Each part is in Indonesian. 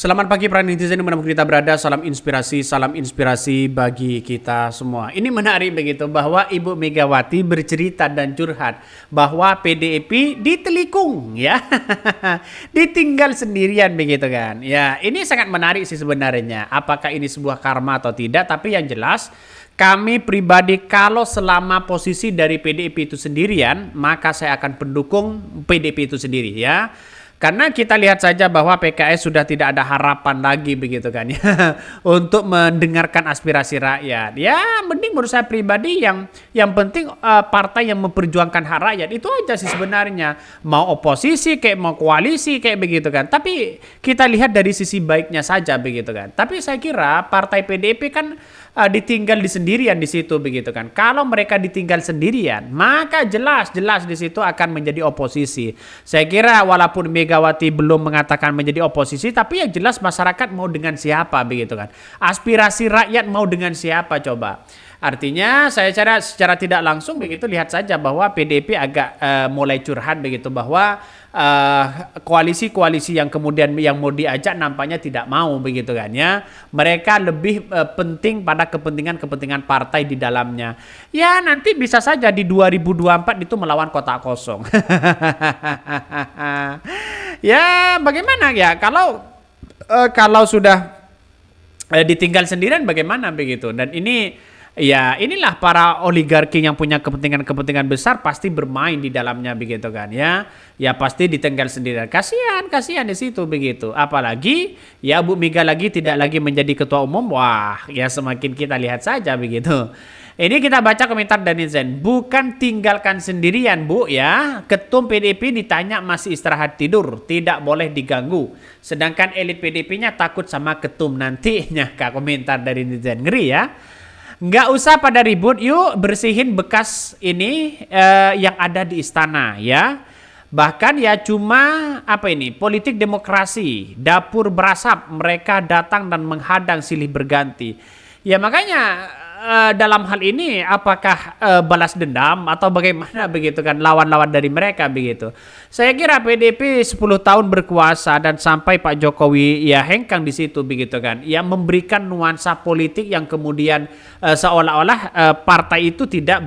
Selamat pagi para netizen dimanapun kita berada, salam inspirasi bagi kita semua. Ini menarik begitu bahwa Ibu Megawati bercerita dan curhat bahwa PDIP ditelikung ya, ditinggal sendirian begitu kan. Ya ini sangat menarik sih sebenarnya, apakah ini sebuah karma atau tidak, tapi yang jelas kami pribadi kalau selama posisi dari PDIP itu sendirian, maka saya akan pendukung PDIP itu sendiri ya. Karena kita lihat saja bahwa PKS sudah tidak ada harapan lagi begitu kan ya untuk mendengarkan aspirasi rakyat. Ya, mending menurut saya pribadi yang penting partai yang memperjuangkan hak rakyat itu aja sih sebenarnya. Mau oposisi kayak mau koalisi kayak begitu kan. Tapi kita lihat dari sisi baiknya saja begitu kan. Tapi saya kira partai PDIP kan ditinggal di sendirian di situ begitu kan. Kalau mereka ditinggal sendirian, maka jelas di situ akan menjadi oposisi. Saya kira walaupun Megawati belum mengatakan menjadi oposisi, tapi yang jelas masyarakat mau dengan siapa begitu kan. Aspirasi rakyat mau dengan siapa coba. Artinya saya secara tidak langsung begitu lihat saja bahwa PDIP agak mulai curhat begitu bahwa koalisi-koalisi yang kemudian yang mau diajak nampaknya tidak mau begitu kan ya. Mereka lebih penting pada kepentingan partai di dalamnya. Ya nanti bisa saja di 2024 itu melawan kota kosong. Ya bagaimana ya kalau sudah ditinggal sendirian bagaimana begitu. Dan ini ya inilah para oligarki yang punya kepentingan besar pasti bermain di dalamnya begitu kan ya. Ya pasti ditinggal sendirian. Kasihan di situ begitu. Apalagi ya Bu Mega lagi tidak lagi menjadi ketua umum. Wah, ya semakin kita lihat saja begitu. Ini kita baca komentar dari netizen. Bukan tinggalkan sendirian Bu ya. Ketum PDIP ditanya masih istirahat tidur, tidak boleh diganggu. Sedangkan elit PDIP-nya takut sama ketum nantinya. Kak komentar dari netizen, ngeri ya. Nggak usah pada ribut, yuk bersihin bekas ini yang ada di istana ya. Bahkan ya cuma politik demokrasi, dapur berasap, mereka datang dan menghadang silih berganti. Ya makanya dalam hal ini apakah balas dendam atau bagaimana begitu kan lawan-lawan dari mereka begitu. Saya kira PDIP 10 tahun berkuasa dan sampai Pak Jokowi ya hengkang di situ begitu kan. Ya memberikan nuansa politik yang kemudian seolah-olah partai itu tidak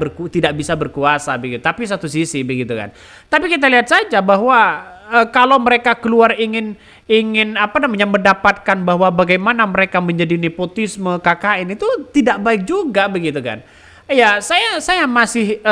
bisa berkuasa begitu. Tapi satu sisi begitu kan. Tapi kita lihat saja bahwa kalau mereka keluar ingin mendapatkan bahwa bagaimana mereka menjadi nepotisme KKN itu tidak baik juga begitu kan. Ya, saya masih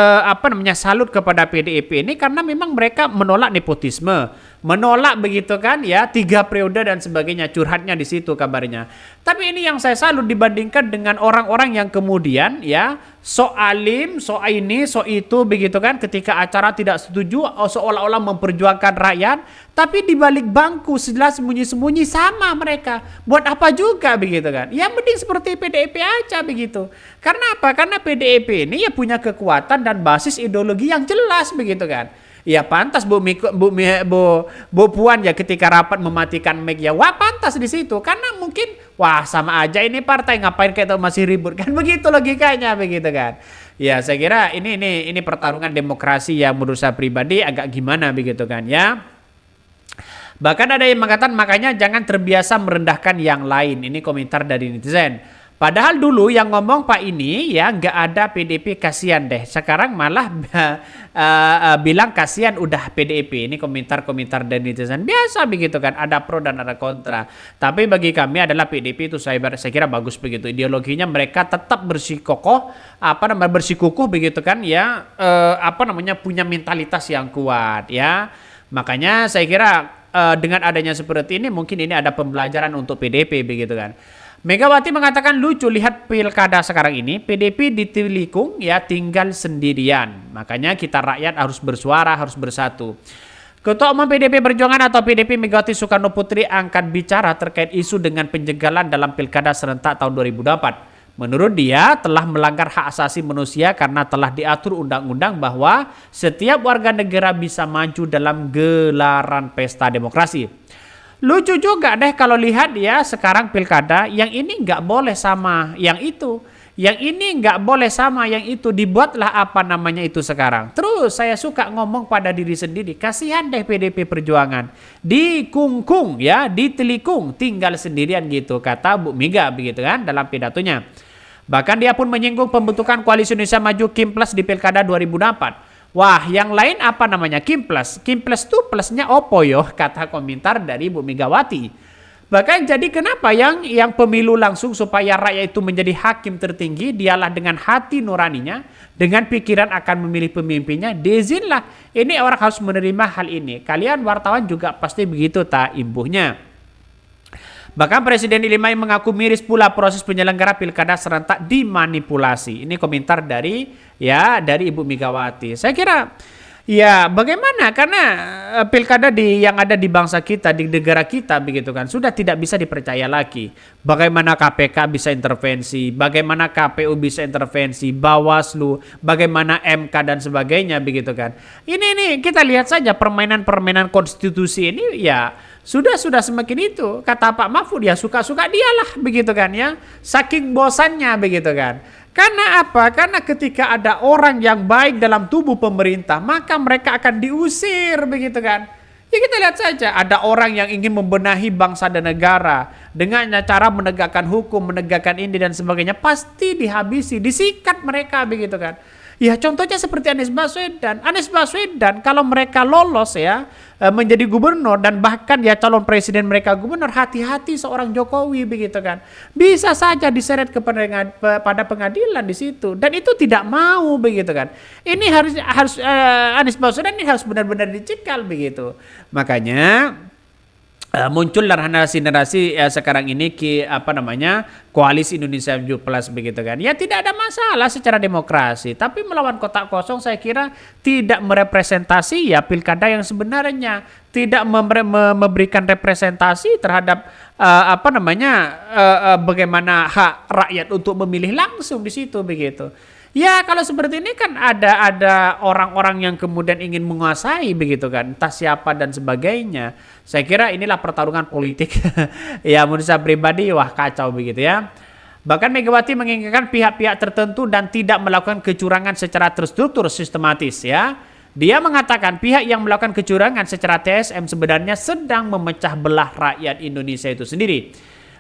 salut kepada PDIP ini karena memang mereka menolak nepotisme, menolak begitu kan ya 3 periode dan sebagainya, curhatnya di situ kabarnya. Tapi ini yang saya salut dibandingkan dengan orang-orang yang kemudian ya so alim, so ini, so itu begitu kan, ketika acara tidak setuju seolah-olah memperjuangkan rakyat, tapi di balik bangku jelas sembunyi-sembunyi sama mereka. Buat apa juga begitu kan? Ya mending seperti PDIP aja begitu. Karena apa? Karena PDIP ini ya punya kekuatan dan basis ideologi yang jelas begitu kan. Ya pantas Bu Puan ya ketika rapat mematikan mic ya, wah pantas di situ karena mungkin wah sama aja ini partai ngapain kayak masih ribut kan, begitu logikanya begitu kan. Ya saya kira ini pertarungan demokrasi yang menurut saya pribadi agak gimana begitu kan ya. Bahkan ada yang mengatakan makanya jangan terbiasa merendahkan yang lain. Ini komentar dari netizen. Padahal dulu yang ngomong Pak ini ya nggak ada PDIP, kasihan deh. Sekarang malah bilang kasihan udah PDIP. Ini komentar-komentar dari netizen. Biasa begitu kan, ada pro dan ada kontra. Tapi bagi kami adalah PDIP itu saya kira bagus begitu. Ideologinya mereka tetap bersikukuh begitu kan ya, punya mentalitas yang kuat ya. Makanya saya kira dengan adanya seperti ini mungkin ini ada pembelajaran untuk PDIP begitu kan. Megawati mengatakan lucu lihat pilkada sekarang ini PDIP ditelikung ya tinggal sendirian. Makanya kita rakyat harus bersuara, harus bersatu. Ketua Umum PDIP Perjuangan atau PDIP Megawati Soekarno Putri angkat bicara terkait isu dengan penjagalan dalam pilkada serentak tahun 2024. Menurut dia telah melanggar hak asasi manusia karena telah diatur undang-undang bahwa setiap warga negara bisa maju dalam gelaran pesta demokrasi. Lucu juga deh kalau lihat ya sekarang pilkada yang ini nggak boleh sama yang itu, yang ini nggak boleh sama yang itu, dibuatlah itu sekarang. Terus itu saya suka ngomong pada diri sendiri, kasihan deh PDP Perjuangan. Dikungkung ya, ditelikung, tinggal sendirian gitu, kata Bu Mega begitu kan dalam pidatonya. Bahkan dia pun menyinggung pembentukan Koalisi Indonesia Maju Kim Plus di Pilkada 2004. Wah, yang lain apa namanya? Kim Plus. Kim Plus tuh plusnya opo yo, kata komentar dari Bu Megawati. Bahkan jadi kenapa yang pemilu langsung supaya rakyat itu menjadi hakim tertinggi, dialah dengan hati nuraninya, dengan pikiran akan memilih pemimpinnya, diizinlah. Ini orang harus menerima hal ini. Kalian wartawan juga pasti begitu tak imbuhnya. Bahkan Presiden Ilimai mengaku miris pula proses penyelenggara pilkada serentak dimanipulasi. Ini komentar dari Ibu Megawati. Saya kira ya bagaimana, karena pilkada yang ada di bangsa kita, di negara kita begitu kan, sudah tidak bisa dipercaya lagi. Bagaimana KPK bisa intervensi, bagaimana KPU bisa intervensi, Bawaslu, bagaimana MK dan sebagainya begitu kan. Ini kita lihat saja permainan-permainan konstitusi ini ya sudah semakin itu, kata Pak Mahfud ya suka-suka dialah begitu kan ya, saking bosannya begitu kan. Karena apa? Karena ketika ada orang yang baik dalam tubuh pemerintah, maka mereka akan diusir begitu kan. Ya kita lihat saja, ada orang yang ingin membenahi bangsa dan negara dengan cara menegakkan hukum, menegakkan ini dan sebagainya, pasti dihabisi, disikat mereka begitu kan. Ya contohnya seperti Anies Baswedan. Anies Baswedan kalau mereka lolos ya menjadi gubernur dan bahkan ya calon presiden mereka gubernur, hati-hati seorang Jokowi begitu kan. Bisa saja diseret pada pengadilan di situ, dan itu tidak mau begitu kan. Ini harus Anies Baswedan ini harus benar-benar dicekal begitu. Makanya muncullah narasi-narasi sekarang ini Koalisi Indonesia Maju Plus begitu kan. Ya tidak ada masalah secara demokrasi, tapi melawan kotak kosong saya kira tidak merepresentasi ya pilkada yang sebenarnya, tidak memberikan representasi terhadap bagaimana hak rakyat untuk memilih langsung di situ begitu. Ya kalau seperti ini kan ada orang-orang yang kemudian ingin menguasai begitu kan, entah siapa dan sebagainya. Saya kira inilah pertarungan politik. Ya menurut saya pribadi wah kacau begitu ya. Bahkan Megawati menginginkan pihak-pihak tertentu dan tidak melakukan kecurangan secara terstruktur sistematis ya. Dia mengatakan pihak yang melakukan kecurangan secara TSM sebenarnya sedang memecah belah rakyat Indonesia itu sendiri.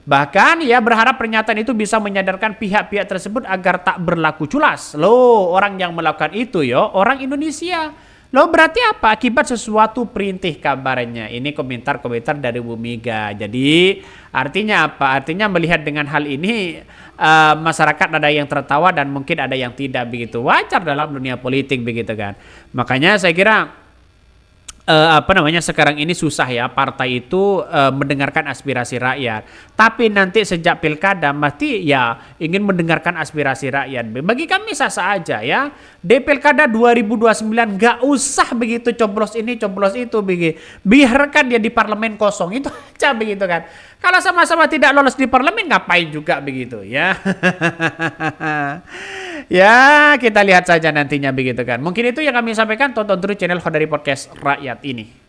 Bahkan ia berharap pernyataan itu bisa menyadarkan pihak-pihak tersebut agar tak berlaku culas. Loh, orang yang melakukan itu orang Indonesia. Loh, berarti apa? Akibat sesuatu perintih kabarnya. Ini komentar-komentar dari Bu Mega. Jadi artinya apa? Artinya melihat dengan hal ini masyarakat ada yang tertawa dan mungkin ada yang tidak begitu. Wajar dalam dunia politik begitu kan. Makanya saya kira sekarang ini susah ya partai itu mendengarkan aspirasi rakyat. Tapi nanti sejak pilkada mesti ya ingin mendengarkan aspirasi rakyat. Bagi kami sah-sah aja ya. Di pilkada 2029 nggak usah begitu coblos ini coblos itu begitu. Biarkan dia di parlemen kosong itu aja begitu kan. Kalau sama-sama tidak lolos di parlemen ngapain juga begitu ya. Ya kita lihat saja nantinya begitu kan. Mungkin itu yang kami sampaikan. Tonton terus channel Khodari Podcast Rakyat ini.